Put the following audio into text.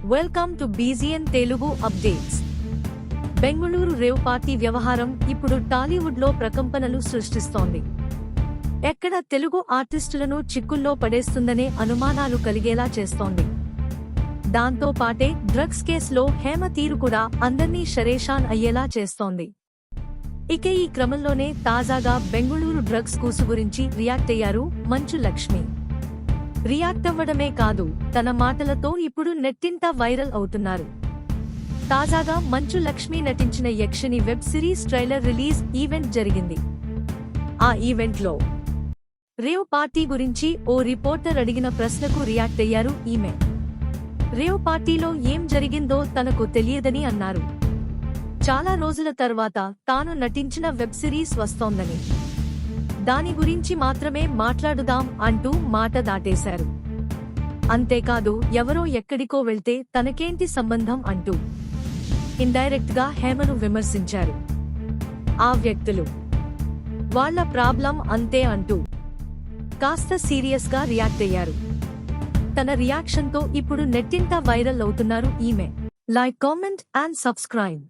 Welcome to బీజీఎన్ Telugu updates. Bengaluru rave party వ్యవహారం ఇప్పుడు టాలీవుడ్ లో ప్రకంపనలు సృష్టిస్తోంది. ఎక్కడ తెలుగు ఆర్టిస్టులను చిక్కుల్లో పడేస్తుందనే అనుమానాలు కలిగేలా చేస్తోంది. దాంతో పాటే డ్రగ్స్ కేసులో హేమ తీరు కూడా అందర్నీ షరేషాన్ అయ్యేలా చేస్తోంది. ఇక ఈ క్రమంలోనే తాజాగా బెంగుళూరు డ్రగ్స్ కూసు గురించి రియాక్ట్ అయ్యారు మంచు లక్ష్మి. రియాక్ట్ అవ్వడమే కాదు, తన మాటలతో ఇప్పుడు నెట్టింట వైరల్ అవుతున్నారు. తాజాగా మంచు లక్ష్మి నటించిన Yakshini web series trailer release event జరిగింది. ఆ ఈవెంట్లో రేవ్ పార్టీ గురించి ఓ రిపోర్టర్ అడిగిన ప్రశ్నకు రియాక్ట్ అయ్యారు ఈమె. రేవ్ పార్టీలో ఏం జరిగిందో తనకు తెలియదని అన్నారు. చాలా రోజుల తర్వాత తాను నటించిన వెబ్ సిరీస్ వస్తోందని, దాని గురించి మాత్రమే మాట్లాడుదాం అంటూ మాట దాటేశారు. అంతేకాదు, ఎవరో ఎక్కడికో వెళ్తే తనకేంటి సంబంధం అంటూ ఇండైరెక్ట్ గా హేమను విమర్శించారు. ఆ వ్యక్తులు వాళ్ళ ప్రాబ్లం అంతే అంటూ కాస్త సీరియస్ గా రియాక్ట్ అయ్యారు. తన రియాక్షన్ తో ఇప్పుడు నెట్టింట వైరల్ అవుతున్నారు ఈమె. Like, comment and subscribe.